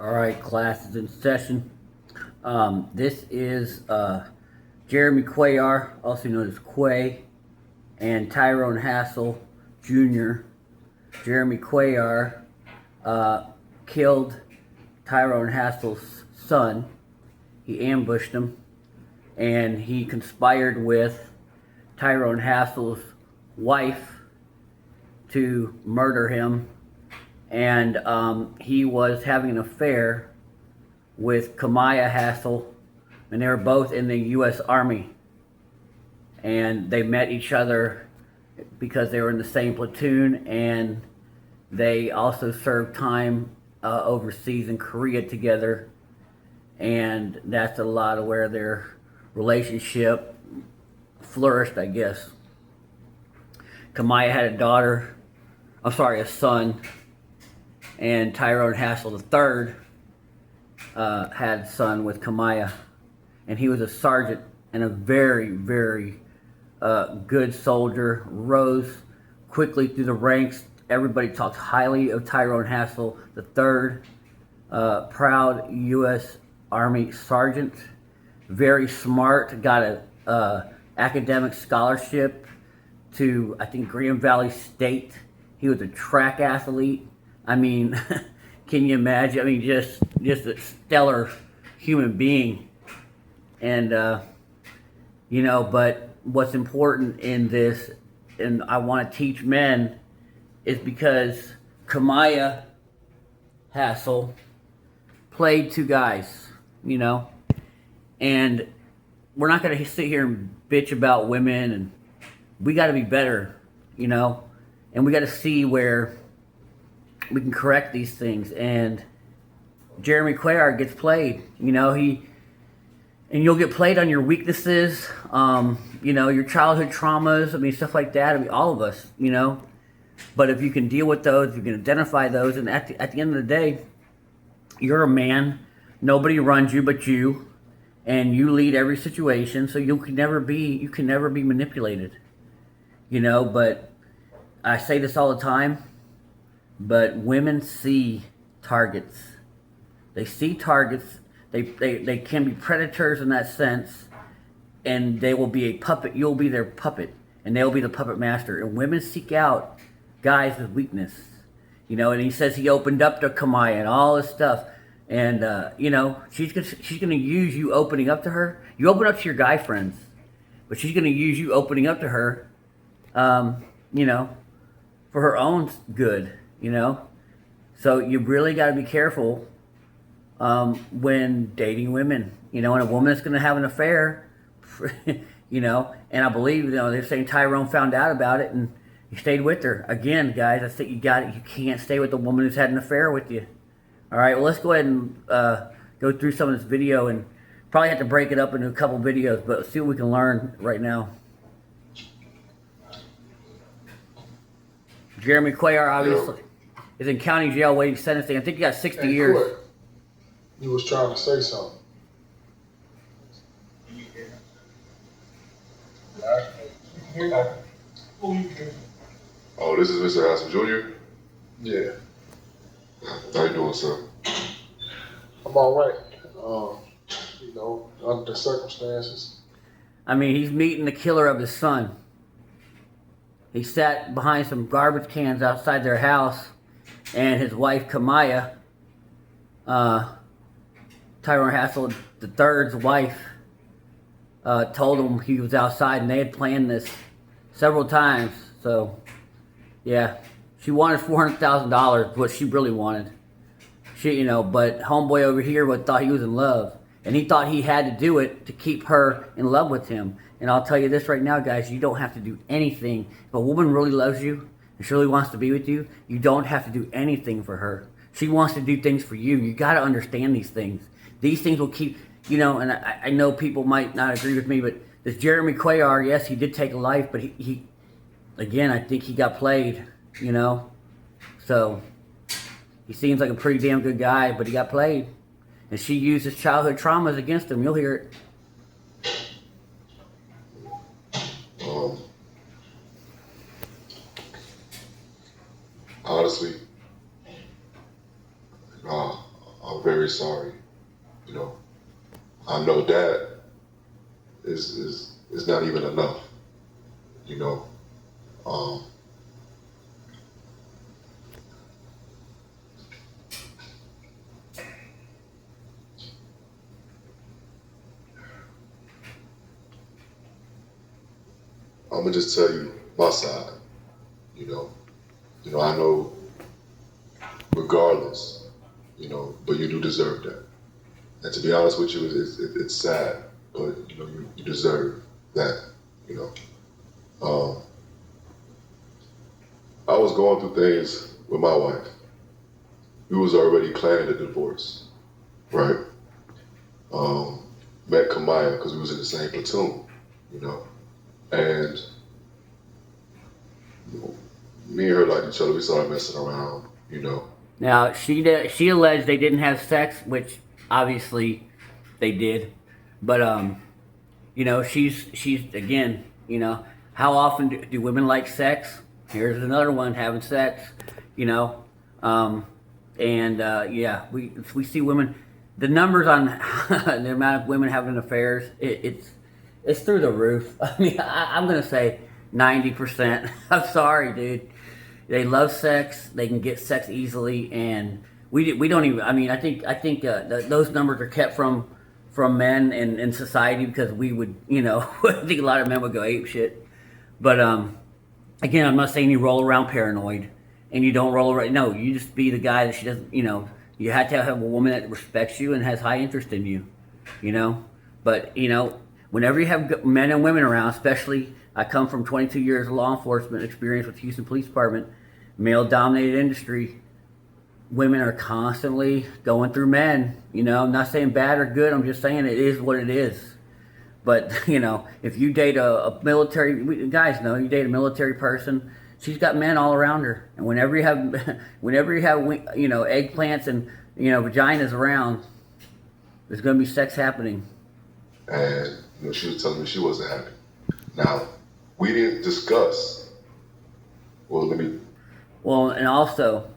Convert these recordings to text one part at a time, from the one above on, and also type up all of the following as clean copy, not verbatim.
All right, class is in session. This is Jeremy Cuellar, also known as Quay, and Tyrone Hassel Jr. Jeremy Cuellar killed Tyrone Hassel's son. He ambushed him, and he conspired with Tyrone Hassel's wife to murder him. And he was having an affair with Sgt Hassel, and they were both in the U.S. Army. And they met each other because they were in the same platoon, and they also served time overseas in Korea together. And that's a lot of where their relationship flourished, I guess. Sgt had a son, and Tyrone Hassel III had a son with Sgt, and he was a sergeant and a very, very good soldier, rose quickly through the ranks. Everybody talks highly of Tyrone Hassel III, proud U.S. Army sergeant, very smart, got a academic scholarship to, I think, Green Valley State. He was a track athlete. I mean, can you imagine? I mean, just a stellar human being. And, but what's important in this, and I want to teach men, is because Sgt Hassel played two guys, and we're not going to sit here and bitch about women, and we got to be better, and we got to see where we can correct these things. And Jeremy Cuellar gets played, and you'll get played on your weaknesses, your childhood traumas, stuff like that. All of us, but if you can deal with those, if you can identify those, and at the end of the day, you're a man, nobody runs you but you, and you lead every situation, so you can never be manipulated, but I say this all the time, but women see targets. They see targets. They can be predators in that sense, and they will be a puppet. You'll be their puppet, and they'll be the puppet master. And women seek out guys with weakness, and he says he opened up to Sgt and all this stuff. And, she's going to use you opening up to her. You open up to your guy friends, but she's going to use you opening up to her, for her own good. So you really got to be careful when dating women, and a woman that's going to have an affair, and I believe, they're saying Tyrone found out about it and he stayed with her. Again, guys, I think you can't stay with a woman who's had an affair with you. All right, well, let's go ahead and go through some of this video, and probably have to break it up into a couple videos, but see what we can learn right now. Jeremy Cuellar, obviously, is in county jail waiting sentencing. I think he got 60 years. Quick. You was trying to say something. Oh, this is Mr. Hassel Jr.? Yeah. How you doing, sir? I'm all right. Under the circumstances. He's meeting the killer of his son. He sat behind some garbage cans outside their house, and his wife, Sgt, Tyrone Hassel III's wife, told him he was outside, and they had planned this several times. So, yeah, she wanted $400,000, what she really wanted. But homeboy over here thought he was in love, and he thought he had to do it to keep her in love with him. And I'll tell you this right now, guys, you don't have to do anything. If a woman really loves you and she really wants to be with you, you don't have to do anything for her. She wants to do things for you. You got to understand these things. These things will keep, and I know people might not agree with me, but this Jeremy Cuellar, yes, he did take a life, but he again, I think he got played, So, he seems like a pretty damn good guy, but he got played. And she used his childhood traumas against him. You'll hear it. Honestly, I very sorry. You know, I know that is not even enough. You know, um, I'm gonna just tell you my side. You know, I know regardless. But you do deserve that. And to be honest with you, it's sad, but you deserve that. You know, um, I was going through things with my wife. We was already planning a divorce, right? Met Kamaya because we was in the same platoon, and me and her liked each other. We started messing around. Now she alleged they didn't have sex, which obviously they did, but she's again, how often do women like sex? Here's another one having sex, yeah, we see women. The numbers on the amount of women having affairs, it's through the roof. I mean, I'm gonna say 90%. I'm sorry, dude. They love sex. They can get sex easily, and we don't even. I mean, I think those numbers are kept from men in society because we would, I think a lot of men would go ape shit. But again, I'm not saying you roll around paranoid and you don't roll around. No, you just be the guy that she doesn't. You have to have a woman that respects you and has high interest in you. But whenever you have men and women around, especially, I come from 22 years of law enforcement experience with Houston Police Department, male-dominated industry. Women are constantly going through men. I'm not saying bad or good. I'm just saying it is what it is. But if you date a military, guys know you date a military person, she's got men all around her. And whenever you have, eggplants and vaginas around, there's going to be sex happening. And she was telling me she wasn't happy. Now, we didn't discuss. Well, and also,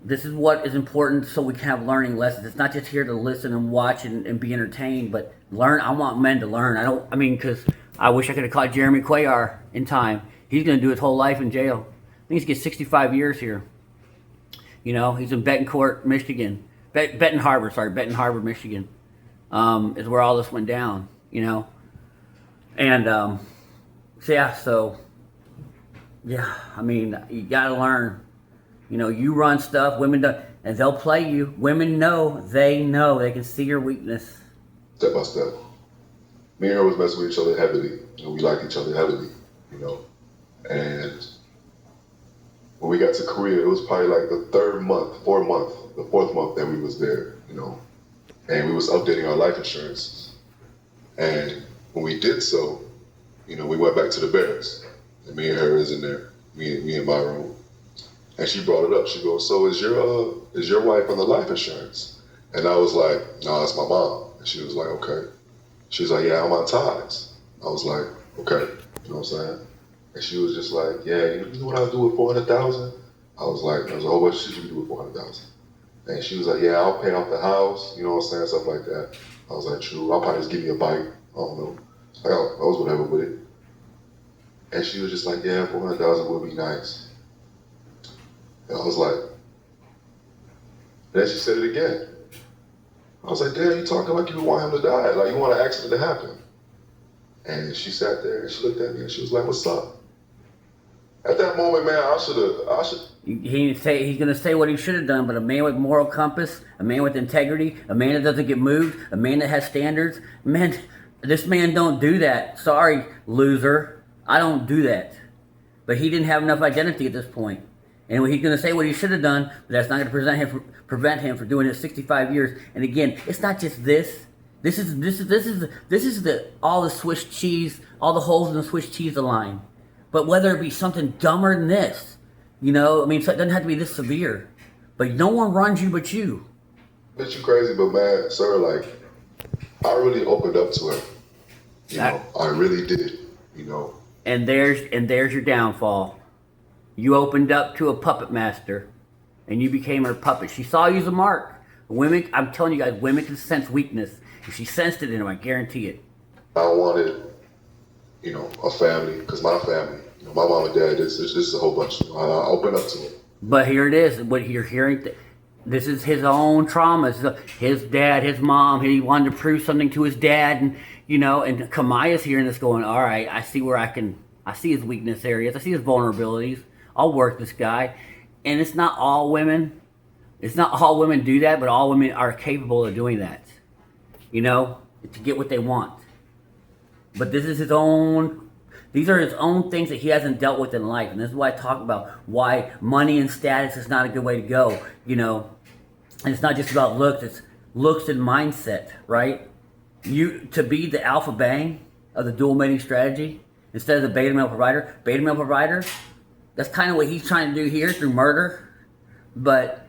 this is what is important so we can have learning lessons. It's not just here to listen and watch and be entertained, but learn. I want men to learn. Because I wish I could have caught Jeremy Cuellar in time. He's going to do his whole life in jail. I think he's going to get 65 years here. He's in Betancourt, Michigan. Benton Harbor, Michigan, is where all this went down, And, you gotta learn. You run stuff, women don't, and they'll play you. Women know, they can see your weakness. Step by step. Me and her was messing with each other heavily. We liked each other heavily, And when we got to Korea, it was probably like the fourth month that we was there, And we was updating our life insurance. And when we did so, we went back to the barracks. And me and her is in there, me in my room. And she brought it up. She goes, "So is your wife on the life insurance?" And I was like, "No, it's my mom." And she was like, "Okay." She was like, "Yeah, I'm on ties." I was like, "Okay." You know what I'm saying? And she was just like, "Yeah, you know what I'll do with 400,000?" I was like, "Oh, what should you do with 400,000?" And she was like, "Yeah, I'll pay off the house." You know what I'm saying? Stuff like that. I was like, "True. I'll probably just give you a bite." I don't know. I was whatever with it. And she was just like, "Yeah, 400,000 would be nice." And I was like, then she said it again. I was like, "Damn, you talking like you want him to die, like you want an accident to happen." And she sat there and she looked at me and she was like, "What's up?" At that moment, man, I should. He's gonna say what he should have done, but a man with moral compass, a man with integrity, a man that doesn't get moved, a man that has standards, man, this man don't do that. Sorry, loser, I don't do that. But he didn't have enough identity at this point. And he's going to say what he should have done, but that's not going to prevent him from doing his 65 years. And again, it's not just this. This is all the Swiss cheese, all the holes in the Swiss cheese line. But whether it be something dumber than this, it doesn't have to be this severe. But no one runs you but you. Bitch, you crazy, but man, sir, like, I really opened up to her. I really did. And there's your downfall. You opened up to a puppet master. and you became her puppet. She saw you as a mark. Women, I'm telling you guys, women can sense weakness. If she sensed it in him, I guarantee it. I wanted, a family, because my family, my mom and dad, this is a whole bunch. I open up to it. But here it is. What you're hearing, this is his own traumas. His dad, his mom, he wanted to prove something to his dad, and and Kamaya's hearing this, going, all right, I see where I see his weakness areas, I see his vulnerabilities. I'll work this guy, and it's not all women. It's not all women do that, but all women are capable of doing that. To get what they want. But this is his own. These are his own things that he hasn't dealt with in life, and this is why I talk about why money and status is not a good way to go. And it's not just about looks; it's looks and mindset, right? To be the alpha bang of the dual mating strategy instead of the beta male provider. Beta male provider. That's kind of what he's trying to do here through murder, but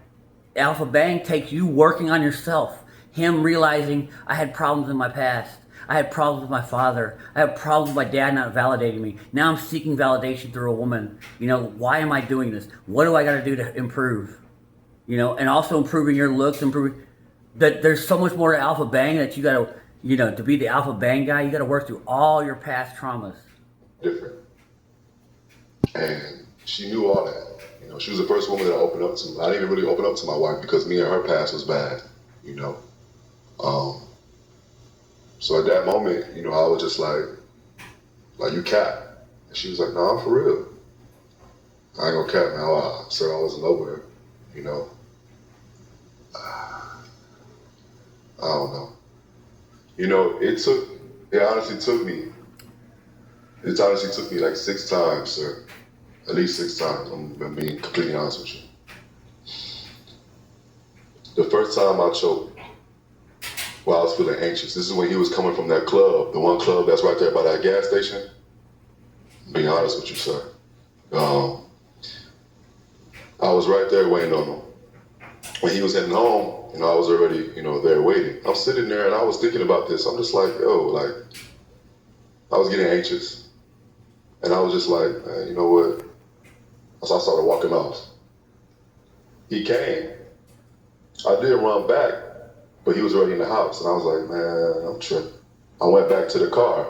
alpha bang takes you working on yourself. Him realizing I had problems in my past. I had problems with my father. I had problems with my dad not validating me. Now I'm seeking validation through a woman. Why am I doing this? What do I got to do to improve? And also improving your looks, improving that there's so much more to alpha bang that you got to, to be the alpha bang guy, you got to work through all your past traumas. Different. And she knew all that. She was the first woman that I opened up to. I didn't even really open up to my wife because me and her past was bad, So at that moment, I was just like you cap. And she was like, no, I'm for real. I ain't gonna cap now. I said I wasn't over her, I don't know. It honestly took me like 6 times, sir. At least 6 times. I'm being completely honest with you. The first time I choked, I was feeling anxious. This is when he was coming from that club, the one club that's right there by that gas station. Being honest with you, sir. I was right there waiting on him. When he was heading home, I was already, there waiting. I'm sitting there and I was thinking about this. I'm just like, I was getting anxious. And I was just like, man, you know what? So I started walking off. He came. I did run back, but he was already in the house. And I was like, man, I'm tripping. I went back to the car.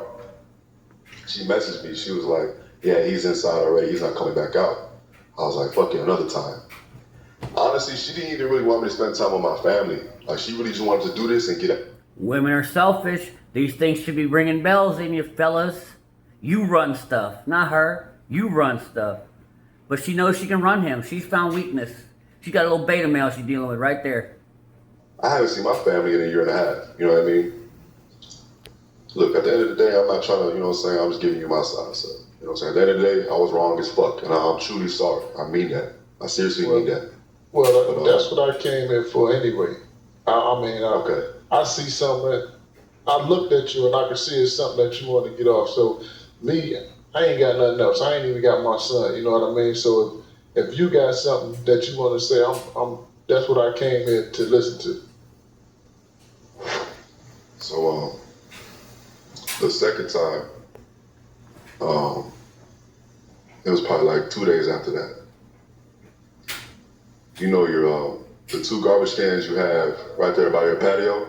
She messaged me. She was like, yeah, he's inside already. He's not coming back out. I was like, fuck it, another time. Honestly, she didn't even really want me to spend time with my family. Like, she really just wanted to do this and get it. Women are selfish. These things should be ringing bells in you, fellas. You run stuff, not her. You run stuff. But she knows she can run him. She's found weakness. She's got a little beta male she's dealing with right there. I haven't seen my family in a year and a half. You know what I mean? Look, at the end of the day, I'm not trying to, I'm just giving you my side. So, at the end of the day, I was wrong as fuck. And I'm truly sorry. I mean that. I seriously mean that. Well, that's what I came in for anyway. Okay. I see something. I looked at you and I could see it's something that you want to get off. So me, I ain't got nothing else. I ain't even got my son. You know what I mean? So if you got something that you want to say, that's what I came here to listen to. So the second time, it was probably like 2 days after that. Your the 2 garbage cans you have right there by your patio.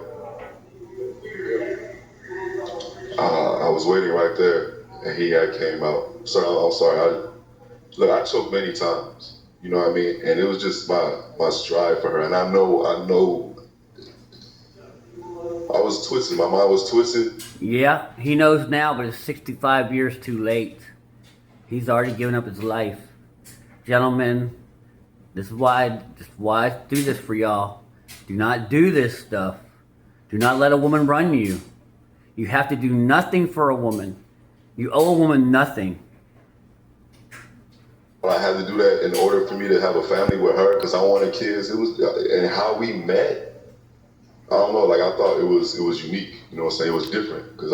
I was waiting right there, and he had came out. I'm sorry. I choked many times. You know what I mean? And it was just my strive for her. And I know. I was twisted. My mind was twisted. Yeah, he knows now, but it's 65 years too late. He's already given up his life. Gentlemen, this is why I do this for y'all. Do not do this stuff. Do not let a woman run you. You have to do nothing for a woman. You owe a woman nothing. I had to do that in order for me to have a family with her because I wanted kids. It was, and how we met, I don't know, I thought it was unique. You know what I'm saying? It was different because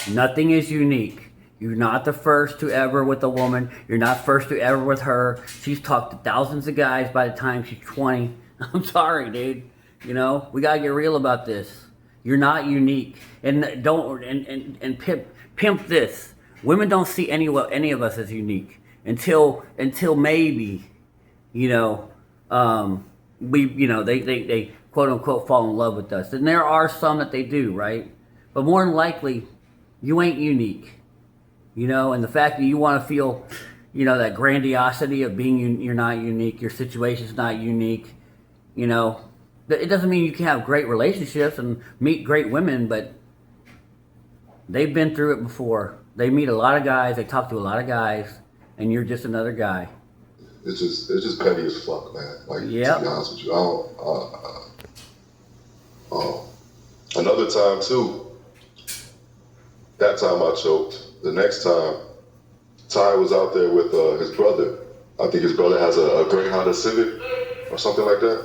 Nothing is unique. You're not the first to ever with a woman. You're not first to ever with her. She's talked to thousands of guys by the time she's 20. I'm sorry, dude. We gotta get real about this. You're not unique. And pimp this. Women don't see any of us as unique until maybe you know, they quote unquote fall in love with us. And there are some that they do, right? But more than likely, you ain't unique, you know, and the fact that you want to feel, you know, that grandiosity of being, you're not unique, your situation's not unique, you know, it doesn't mean you can have great relationships and meet great women, but they've been through it before. They meet a lot of guys, they talk to a lot of guys, and you're just another guy. It's just petty as fuck, man. Like, to be Yep. honest with you, another time too. That time I choked. The next time, Ty was out there with his brother. I think his brother has a gray Honda Civic or something like that.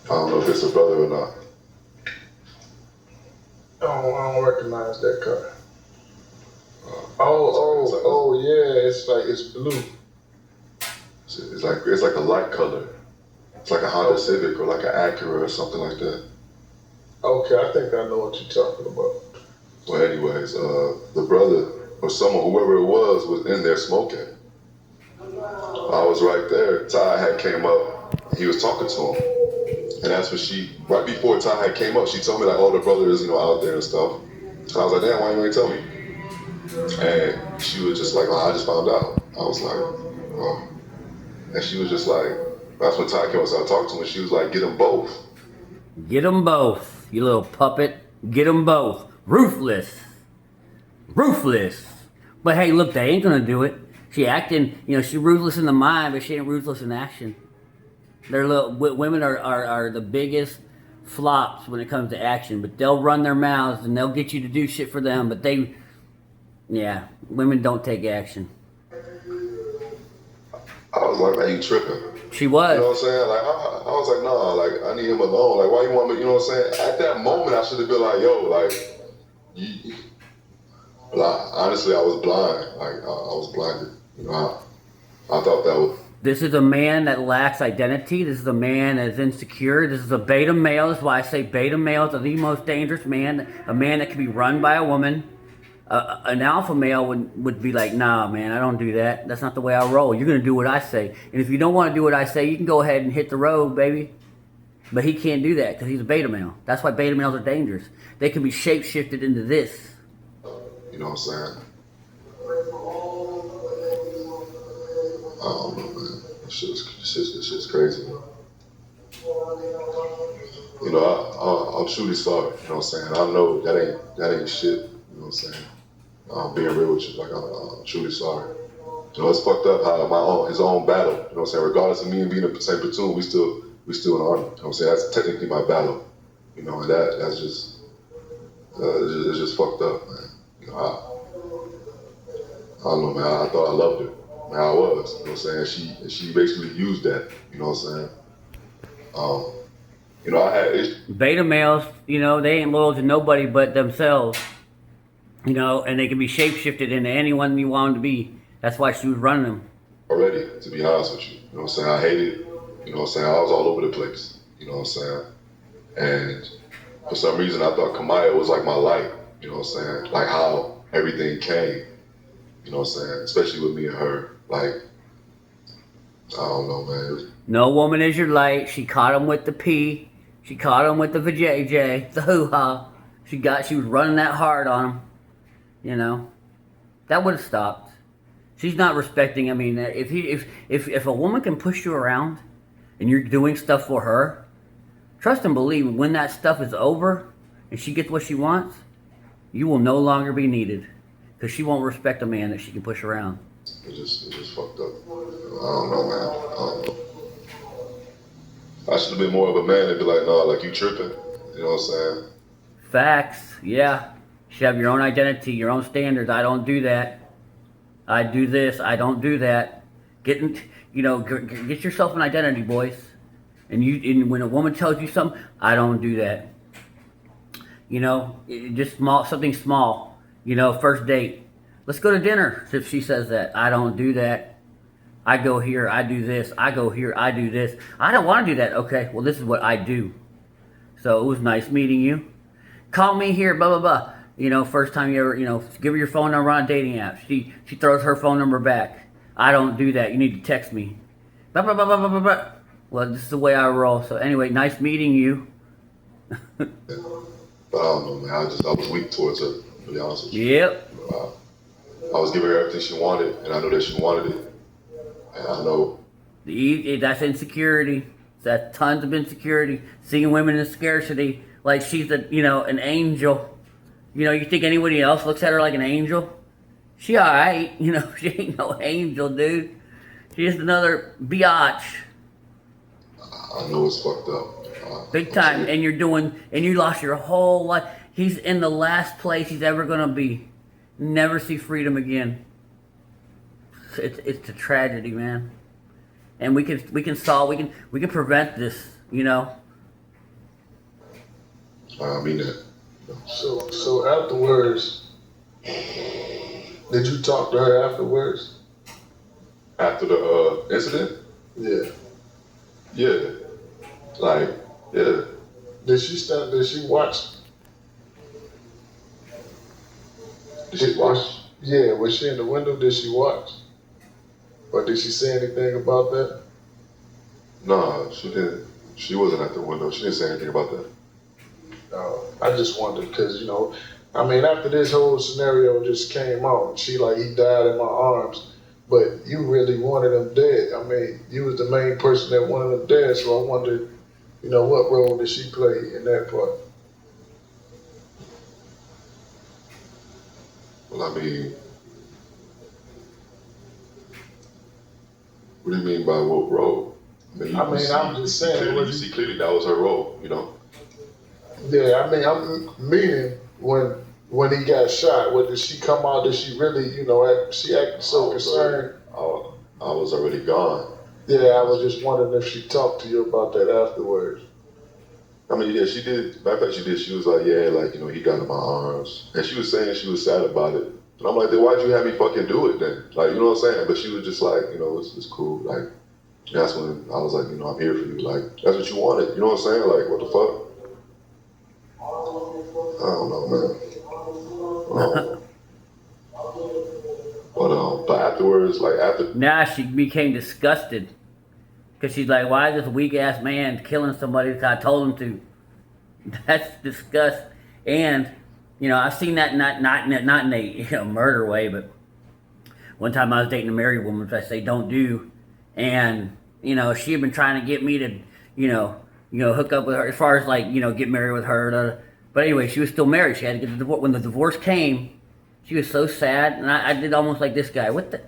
I don't know if it's a brother or not. I don't recognize that car. Yeah, it's blue. It's like a light color. It's like a Honda Civic or like an Acura or something like that. Okay, I think I know what you're talking about. Well, anyways, the brother or someone, whoever it was in there smoking. I was right there. Ty had came up. He was talking to him, and that's when right before Ty had came up, she told me like, "Oh, the brother is, out there and stuff." And I was like, "Damn, why you ain't tell me?" And she was just like, "Oh, I just found out." I was like, "Oh," and she was just like, that's when Ty came up and started talking to him. And she was like, "Get them both." Get them both, you little puppet. Get them both. Ruthless. Ruthless. But hey, look, they ain't gonna do it. She acting, she ruthless in the mind, but she ain't ruthless in action. Women are the biggest flops when it comes to action, but they'll run their mouths and they'll get you to do shit for them, but women don't take action. I was like, "Man, you tripping." She was. You know what I'm saying? Like, I was like, "Nah, like, I need him alone. Like, why you want me?" You know what I'm saying? At that moment, I should have been like, "Yo, like, honestly, I was blind. Like, I was blinded. I thought that was." This is a man that lacks identity. This is a man that is insecure. This is a beta male. That's why I say beta males are the most dangerous man. A man that can be run by a woman. An alpha male would be like, nah, man, I don't do that. That's not the way I roll. You're going to do what I say. And if you don't want to do what I say, you can go ahead and hit the road, baby. But he can't do that because he's a beta male. That's why beta males are dangerous. They can be shape-shifted into this. You know what I'm saying? I don't know, man. This shit's crazy, man. I'm truly sorry. You know what I'm saying? I know that ain't shit. You know what I'm saying? I'm being real with you. Like, I'm truly sorry. It's fucked up how his own battle. You know what I'm saying? Regardless of me and being in the same platoon, we still in the army. You know what I'm saying? That's technically my battle. And that's just it's just fucked up, man. I don't know, man. I thought I loved her. Man, I was. You know what I'm saying? She basically used that. You know what I'm saying? I had issues. Beta males, they ain't loyal to nobody but themselves. And they can be shape-shifted into anyone you want them to be. That's why she was running them. Already, to be honest with you. You know what I'm saying? I hated it. You know what I'm saying? I was all over the place. You know what I'm saying? And for some reason, I thought Kamaya was like my light. You know what I'm saying? Like how everything came. You know what I'm saying? Especially with me and her. Like, I don't know, man. No woman is your light. She caught him with the P. She caught him with the vajayjay, the hoo-ha. She was running that hard on him. That would have stopped. She's not respecting. I mean, if a woman can push you around and you're doing stuff for her, trust and believe, when that stuff is over and she gets what she wants, you will no longer be needed. Because she won't respect a man that she can push around. It's just fucked up. I don't know, man. I don't know. I should have been more of a man and be like, "No, like, you tripping." You know what I'm saying? Facts, yeah. You should have your own identity, your own standards. I don't do that. I do this. I don't do that. Get yourself an identity, boys. And when a woman tells you something, I don't do that. Just something small. First date. Let's go to dinner. If she says that, I don't do that. I go here, I do this. I go here, I do this. I don't want to do that. Okay, well, this is what I do. So it was nice meeting you. Call me here, blah, blah, blah. You know, first time you ever, you know, give her your phone number on a dating app. She throws her phone number back. I don't do that. You need to text me. Blah, blah, blah, blah, blah, blah, blah. Well, this is the way I roll. So anyway, nice meeting you. But I don't know, man. I was weak towards her, to be honest with you. Yep. I was giving her everything she wanted, and I know that she wanted it. And I know. That's insecurity. That's tons of insecurity. Seeing women in scarcity, like she's an angel. You know, you think anybody else looks at her like an angel? She alright, you know, she ain't no angel, dude. She's just another biatch. I know it's fucked up. Big time. And you lost your whole life. He's in the last place he's ever gonna be. Never see freedom again. It's a tragedy, man. And we can prevent this, you know. I mean that. So afterwards, did you talk to her afterwards? After the incident? Yeah. Yeah. Like, yeah. Did she watch? Did she watch? Yeah, was she in the window? Did she watch? Or did she say anything about that? Nah, she didn't. She wasn't at the window. She didn't say anything about that. I just wondered because, you know, I mean, after this whole scenario just came out, he died in my arms, but you really wanted him dead. I mean, you was the main person that wanted him dead, so I wondered, you know, what role did she play in that part? Well, I mean, what do you mean by what role? I'm just saying. You see clearly that was her role, you know? Yeah, I mean, I'm meaning when he got shot, did she come out? Did she really, you know, she acted so concerned? I was already gone. Yeah, I was just wondering if she talked to you about that afterwards. I mean, yeah, she did. Matter of fact, she did. She was like, yeah, like, you know, he got in my arms. And she was saying she was sad about it. And I'm like, then why'd you have me fucking do it then? Like, you know what I'm saying? But she was just like, you know, it's cool. Like, that's when I was like, you know, I'm here for you. Like, that's what you wanted. You know what I'm saying? Like, what the fuck? I don't know, man. But afterwards, like after. Now she became disgusted. Because she's like, why is this weak ass man killing somebody because I told him to? That's disgust. And, you know, I've seen that not in a murder way, but one time I was dating a married woman, which I say don't do. And, you know, she had been trying to get me to, you know, hook up with her as far as like, you know, get married with her. But anyway, she was still married. She had to get the divorce. When the divorce came, she was so sad. And I did almost like this guy. What the?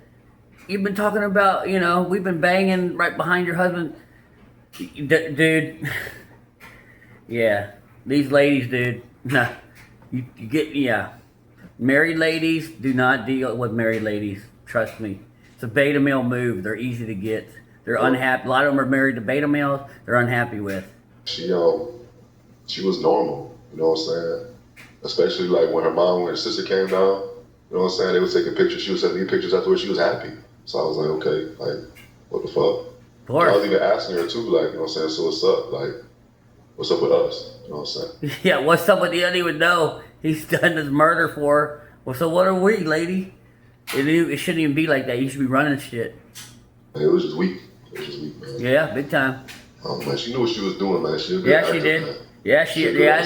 You've been talking about, you know, we've been banging right behind your husband. Dude. Yeah. These ladies, dude. Nah. You get, yeah. Married ladies, do not deal with married ladies. Trust me. It's a beta male move. They're easy to get. They're unhappy. A lot of them are married to beta males they're unhappy with. She was normal, you know what I'm saying? Especially like when her sister came down, you know what I'm saying? They were taking pictures. She was sending me pictures afterwards. She was happy. So I was like, okay, like, what the fuck? I was even asking her too, like, you know what I'm saying? So what's up? Like, what's up with us? You know what I'm saying? Yeah, what's up with you? I don't even know. He's done this murder for her. Well, so what are we, lady? It shouldn't even be like that. You should be running shit. It was just weak. It was just weak, man. Yeah, big time. Oh man, she knew what she was doing, man. She did. Man. Yeah, she is. Yeah,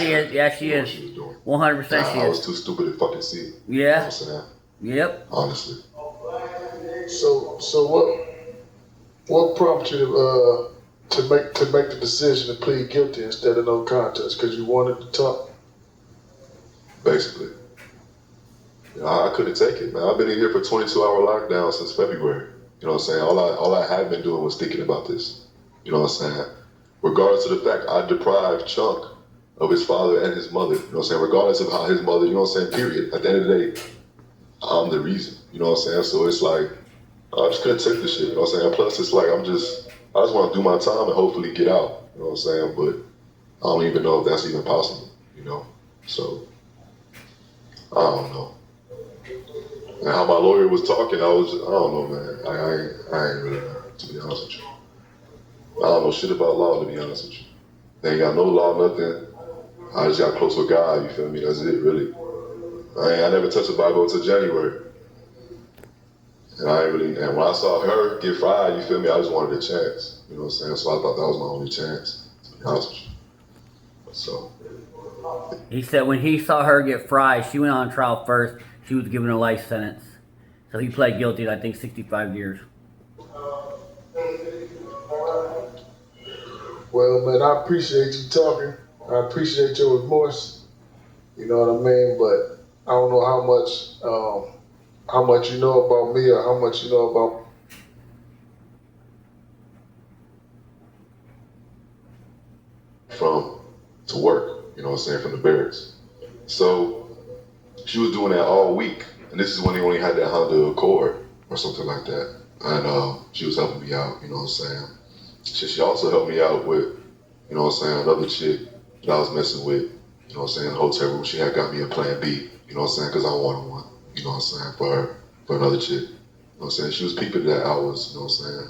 she is. She was doing. 100% she is. I was too stupid to fucking see it. Yeah. You know what I'm saying? Yep. Honestly. So what prompted you to make the decision to plead guilty instead of no contest? Because you wanted to talk. Basically. You know, I couldn't take it, man. I've been in here for 22-hour lockdown since February. You know what I'm saying? All I had been doing was thinking about this. You know what I'm saying? Regardless of the fact I deprived Chunk of his father and his mother. You know what I'm saying? Regardless of how his mother, you know what I'm saying? Period. At the end of the day, I'm the reason. You know what I'm saying? So it's like, I just couldn't take this shit. You know what I'm saying? Plus, it's like, I just want to do my time and hopefully get out. You know what I'm saying? But I don't even know if that's even possible. You know? So, I don't know. And how my lawyer was talking, I don't know, man. I ain't really know, to be honest with you. I don't know shit about law, to be honest with you. They ain't got no law, nothing. I just got close with God, you feel me? That's it, really. I never touched the Bible until January. And I ain't really, and when I saw her get fried, you feel me, I just wanted a chance. You know what I'm saying? So I thought that was my only chance, to be honest with you. So. He said when he saw her get fried, she went on trial first. She was given a life sentence. So he pled guilty to, I think, 65 years. Well, man, I appreciate you talking. I appreciate your remorse. You know what I mean? But I don't know how much you know about me or how much you know about from to work, you know what I'm saying, from the barracks. So she was doing that all week. And this is when they only had that Honda Accord or something like that. And she was helping me out, you know what I'm saying. She also helped me out with, you know what I'm saying, another chick that I was messing with, you know what I'm saying, in the hotel room. She had got me a plan B, you know what I'm saying, because I wanted one, you know what I'm saying, for her, for another chick. You know what I'm saying? She was peeping that I was, you know what I'm saying,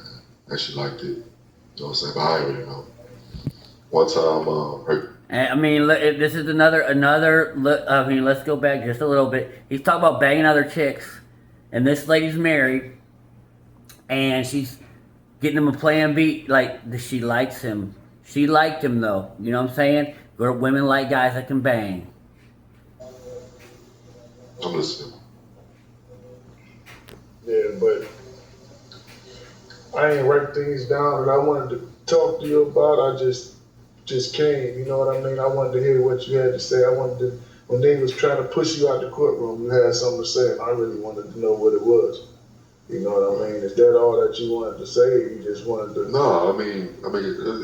and she liked it, you know what I'm saying, but I didn't really know. One time, her. I mean, this is another. I mean, let's go back just a little bit. He's talking about banging other chicks, and this lady's married, and she's getting him a plan B. Like, she likes him. She liked him though. You know what I'm saying? Women like guys that can bang. I'm listening. Yeah, but I ain't write things down that I wanted to talk to you about. I just came, you know what I mean? I wanted to hear what you had to say. I wanted to, when they was trying to push you out the courtroom, you had something to say, and I really wanted to know what it was. You know what I mean? Is that all that you wanted to say, or you just wanted to? No, I mean,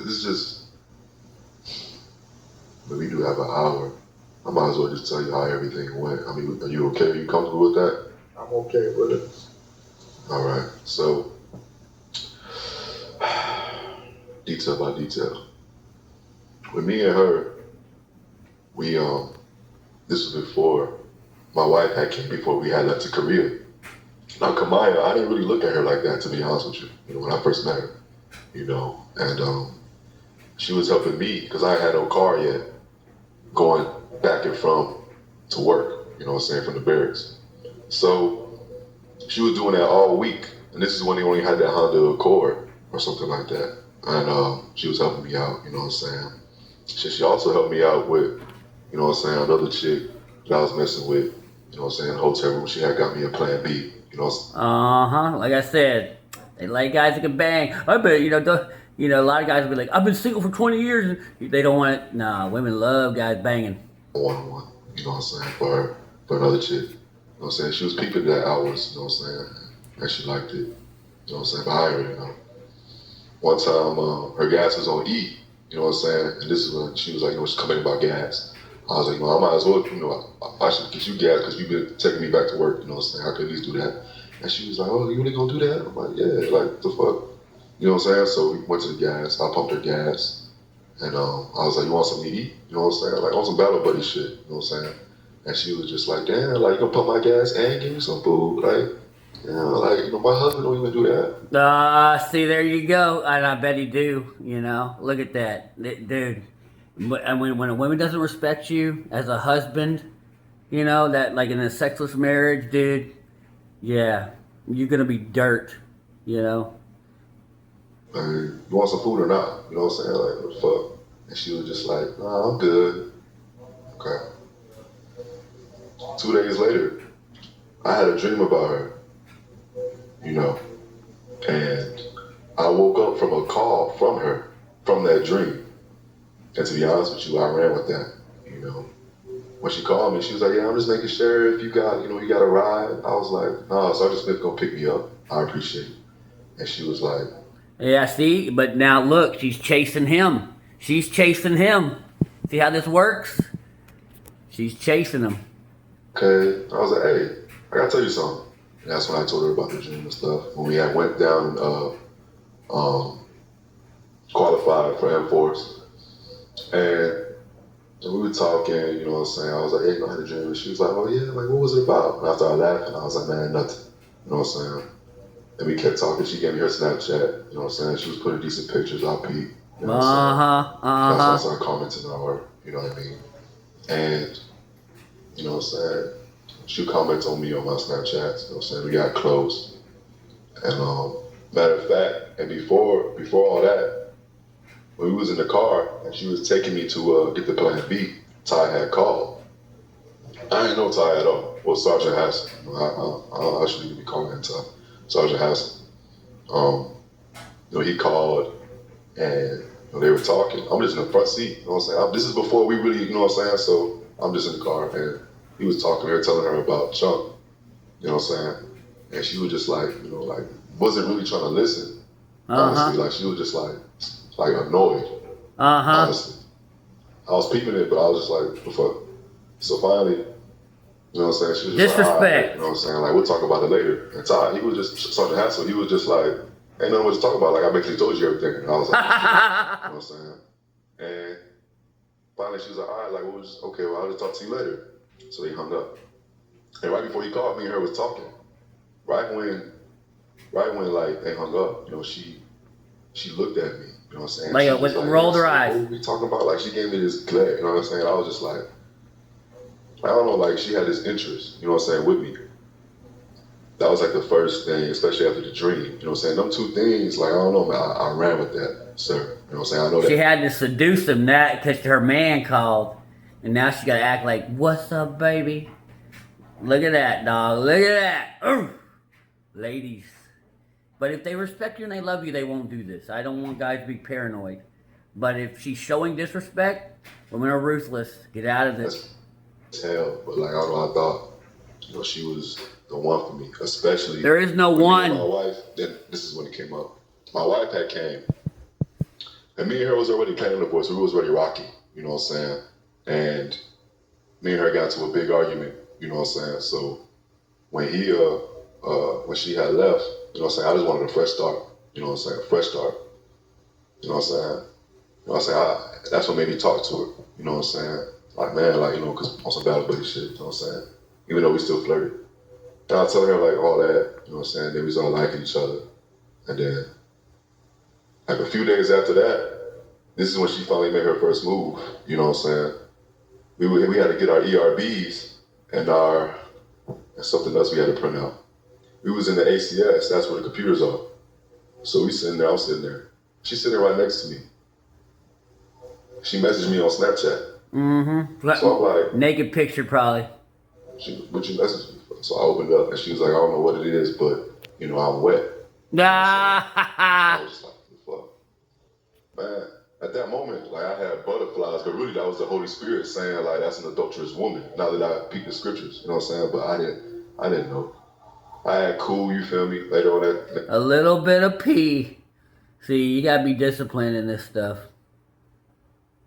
it's just, but we do have an hour. I might as well just tell you how everything went. I mean, are you okay? Are you comfortable with that? I'm okay with it. All right. So, detail by detail. With me and her, we this was before my wife had came before we had left to Korea. Now Kamaya, I didn't really look at her like that, to be honest with you. You know, when I first met her, you know, and she was helping me because I had no car yet, going back and from to work. You know what I'm saying, from the barracks. So she was doing that all week, and this is when they only had that Honda Accord or something like that, and she was helping me out. You know what I'm saying. She also helped me out with, you know what I'm saying, another chick that I was messing with, you know what I'm saying, in the hotel room. She had got me a plan B, you know. Like I said, they like guys that can bang. I bet a lot of guys will be like, I've been single for 20 years. And they don't want it. Nah, women love guys banging. One-on-one, you know what I'm saying, for her, for another chick. You know what I'm saying? She was peeping that I was, you know what I'm saying, and she liked it. You know what I'm saying, but I didn't really know. One time, her gas was on E. You know what I'm saying? And this is when she was like, you know, she's coming about gas. I was like, I might as well, you know, I should get you gas because you've been taking me back to work. You know what I'm saying? I could at least do that. And she was like, oh, you really gonna do that? I'm like, yeah, like, the fuck? You know what I'm saying? So we went to the gas. I pumped her gas. And I was like, you want something to eat? You know what I'm saying? Like, on some battle buddy shit. You know what I'm saying? And she was just like, damn, like, you gonna pump my gas and give me some food? Like, yeah, like, you know, my husband don't even do that. See, there you go. And I bet he do, you know. Look at that. Dude. And when a woman doesn't respect you as a husband, you know, that like in a sexless marriage, dude, yeah, you're gonna be dirt, you know. Like, you want some food or not? You know what I'm saying? Like, what the fuck? And she was just like, nah, I'm good. Okay. 2 days later, I had a dream about her, you know, and I woke up from a call from her, from that dream. And to be honest with you, I ran with that, you know. When she called me, she was like, yeah, I'm just making sure if you got, you know, you got a ride. I was like, nah, Sergeant Smith gonna pick me up. I appreciate it. And she was like, yeah, see, but now look, she's chasing him. She's chasing him. See how this works? She's chasing him. okay. I was like, hey, I gotta tell you something. And that's when I told her about the dream and stuff. When we had went down qualified for Air Force. And we were talking, you know what I'm saying? I was like, hey, you know, I had a dream. And she was like, oh yeah, like what was it about? And I started laughing. I was like, man, nothing. You know what I'm saying? And we kept talking. She gave me her Snapchat. You know what I'm saying? She was putting decent pictures. I peeped. You know what I'm saying? That's when I started commenting on her. You know what I mean? And, you know what I'm saying? she would comment on me on my Snapchats. You know what I'm saying? We got close. And matter of fact, and before all that, when we was in the car and she was taking me to get the Plan B, Ty had called. I didn't know Ty at all. Well, Sgt Hassel. I shouldn't even be calling him Ty. Sgt Hassel. He called and they were talking. I'm just in the front seat. You know what I'm saying? This is before we really, you know what I'm saying? So I'm just in the car and he was talking to her, telling her about Chunk. You know what I'm saying? And she was just like, wasn't really trying to listen. Honestly, like she was just like annoyed. Honestly, I was peeping it, but I was just like, the fuck. So finally, you know what I'm saying? She was just disrespect. Like, you know what I'm saying? Like, we'll talk about it later. And Todd, he was just Sgt Hassel. He was just like, ain't nothing much to talk about. Like, I basically told you everything. And I was like, you know what I'm saying? And finally, she was like, all right, like, okay, well, I'll just talk to you later. So they hung up. And right before he called, me and her was talking. Right when like they hung up, she looked at me. You know what I'm saying? Like, rolled her eyes. What were we talking about? Like, she gave me this glare. You know what I'm saying? I was just like, I don't know, like she had this interest, you know what I'm saying, with me. That was like the first thing, especially after the dream. You know what I'm saying? Them two things, like, I don't know, man, I ran with that, sir. You know what I'm saying? I know that. She had to seduce him that because her man called. And now she got to act like, what's up, baby? Look at that, dog. Look at that. Ooh. Ladies. But if they respect you and they love you, they won't do this. I don't want guys to be paranoid. But if she's showing disrespect, women are ruthless. Get out of this. Tell, but like, I don't know, I thought, she was the one for me, especially. There is no one. My wife, then this is when it came up. My wife had came, and me and her was already planning divorce. We was already rocky, you know what I'm saying? And me and her got into a big argument, you know what I'm saying? So when when she had left, you know what I'm saying, I just wanted a fresh start, you know what I'm saying? Fresh start, you know what I'm saying? You know what I'm saying? That's what made me talk to her, you know what I'm saying? Like, man, like, because on some battle buddy shit, you know what I'm saying? Even though we still flirted. And I was telling her, like, all that, you know what I'm saying? Then we was all liking each other. And then, like, a few days after that, this is when she finally made her first move, you know what I'm saying? We had to get our ERBs and something else we had to print out. We was in the ACS, that's where the computers are. So we sitting there, I'm sitting there. She's sitting right next to me. She messaged me on Snapchat. Mm-hmm. So I'm like, naked picture probably. What you messaged me for? So I opened up and she was like, I don't know what it is, but I'm wet. I was just like, what the fuck? Man, at that moment, like I had butterflies, but really that was the Holy Spirit saying like that's an adulterous woman. Now that I peeked the scriptures, you know what I'm saying? But I didn't know. I had cool, you feel me? Later on that. A little bit of pee. See, you gotta be disciplined in this stuff.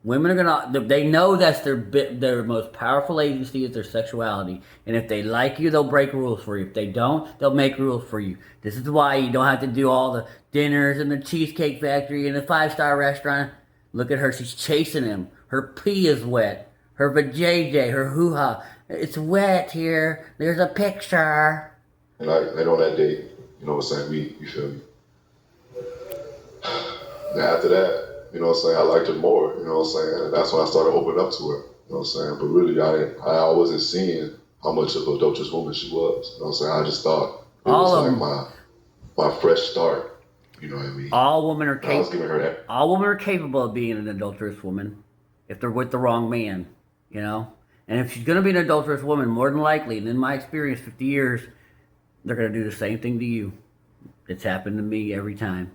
Women are they know that's their most powerful agency is their sexuality. And if they like you, they'll break rules for you. If they don't, they'll make rules for you. This is why you don't have to do all the dinners and the Cheesecake Factory and the 5-star restaurant. Look at her, she's chasing him. Her pee is wet. Her vajayjay, her hoo-ha. It's wet here. There's a picture. And later on that date, you know what I'm saying, you feel me? Then after that, you know what I'm saying, I liked her more, you know what I'm saying? And that's when I started opening up to her, you know what I'm saying? But really, I wasn't seeing how much of an adulterous woman she was, you know what I'm saying? I just thought it was like my fresh start, you know what I mean? All women are I was giving her that. All women are capable of being an adulterous woman if they're with the wrong man, you know? And if she's going to be an adulterous woman, more than likely, and in my experience, 50 years, they're going to do the same thing to you. It's happened to me every time.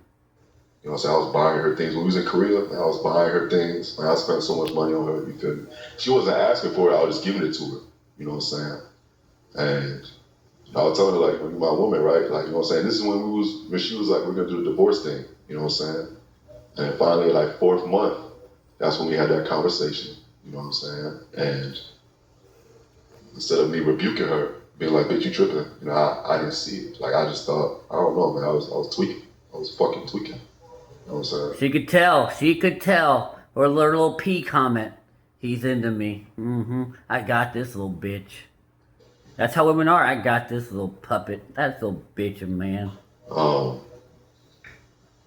You know what I'm saying? I was buying her things. When we was in Korea, I was buying her things. I spent so much money on her, you feel me? She wasn't asking for it, I was just giving it to her. You know what I'm saying? And I was telling her, like, you're my woman, right? Like, you know what I'm saying? This is when she was like, we're gonna do the divorce thing, you know what I'm saying? And finally, like 4th month, that's when we had that conversation, you know what I'm saying? And instead of me rebuking her, being like, bitch, you tripping, you know, I didn't see it. Like, I just thought, I don't know, man, I was tweaking. I was fucking tweaking. You know what I'm saying? She could tell. Or a little P comment. He's into me. I got this little bitch. That's how women are. I got this little puppet. That little bitch of man.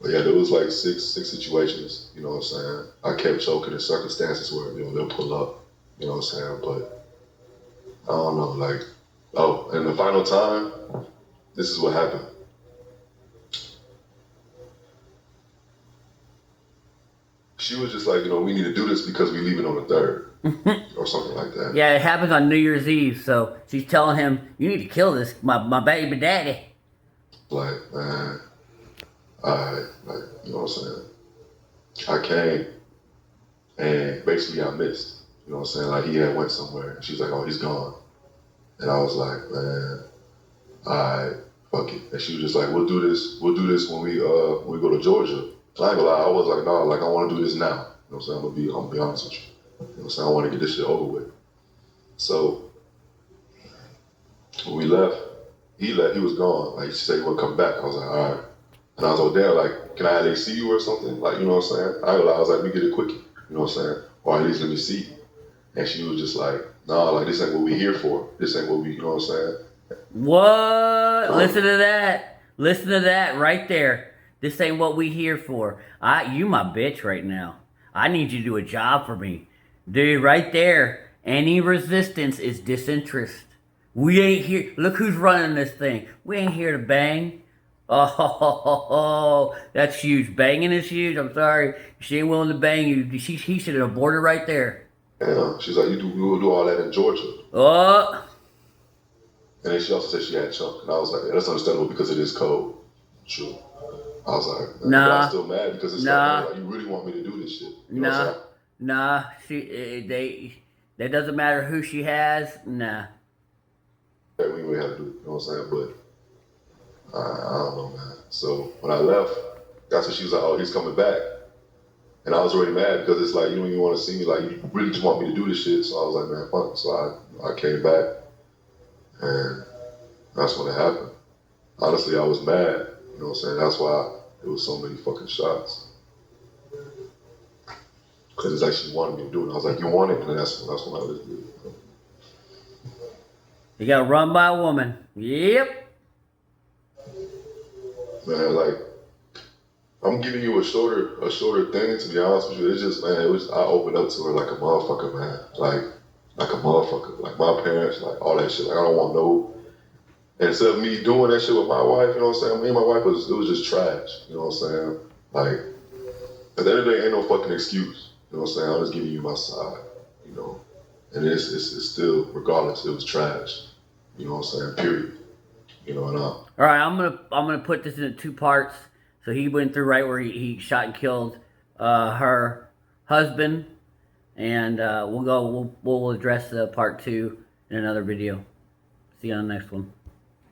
But yeah, there was like six situations, you know what I'm saying? I kept choking in circumstances where, they'll pull up, you know what I'm saying? But I don't know, like, Oh, and the final time, this is what happened. She was just like, we need to do this because we leaving on the 3rd or something like that. Yeah, it happens on New Year's Eve, so she's telling him, you need to kill this, my baby daddy. Like, man, like, you know what I'm saying? I came and basically I missed. You know what I'm saying? Like he had went somewhere and she was like, oh, he's gone. And I was like, man, alright, fuck it. And she was just like, we'll do this when we go to Georgia. I ain't gonna lie, I was like, no, like I wanna do this now. You know what I'm saying? I'm gonna be honest with you. You know what I'm saying? I wanna get this shit over with. So when we left, he was gone. Like he said he would come back. I was like, alright. And I was like, damn, like, can I at least see you or something? Like, you know what I'm saying? I was like, let me get it quick. You know what I'm saying? Or at least let me see you. And she was just like, nah, like this ain't what we here for. This ain't what we, you know what I'm saying? What? Listen to that. Listen to that right there. This ain't what we here for. You my bitch right now. I need you to do a job for me. Dude, right there. Any resistance is disinterest. We ain't here. Look who's running this thing. We ain't here to bang. Oh, that's huge. Banging is huge. I'm sorry. She ain't willing to bang you. He should have aborted right there. And she's like, we will do all that in Georgia. Oh. And then she also said she had chunk. And I was like, yeah, that's understandable because it is cold. True. I was like, nah. But I'm still mad because it's like, you really want me to do this shit. You know what I'm saying? Nah. That doesn't matter who she has. Nah. We ain't really have to do it. You know what I'm saying? But I don't know, man. So when I left, that's when she was like, oh, he's coming back. And I was already mad because it's like, you don't even want to see me. Like, you really just want me to do this shit. So I was like, man, fuck. So I came back. And that's when it happened. Honestly, I was mad. You know what I'm saying? That's why it was so many fucking shots. Because it's like she wanted me to do it. I was like, you want it? And then that's when I was doing it. You got run by a woman. Yep. Man, like, I'm giving you a shorter thing, to be honest with you. It's just, man, I opened up to her like a motherfucker, man. Like a motherfucker. Like my parents, like all that shit. Like I don't want no. And instead of me doing that shit with my wife, you know what I'm saying? Me and my wife, it was just trash. You know what I'm saying? Like, at the end of the day, ain't no fucking excuse. You know what I'm saying? I'm just giving you my side, you know? And it's still, regardless, it was trash. You know what I'm saying? Period. You know, and all right, I'm gonna put this into 2 parts. So he went through right where he shot and killed her husband, and we'll address part 2 in another video. See you on the next one.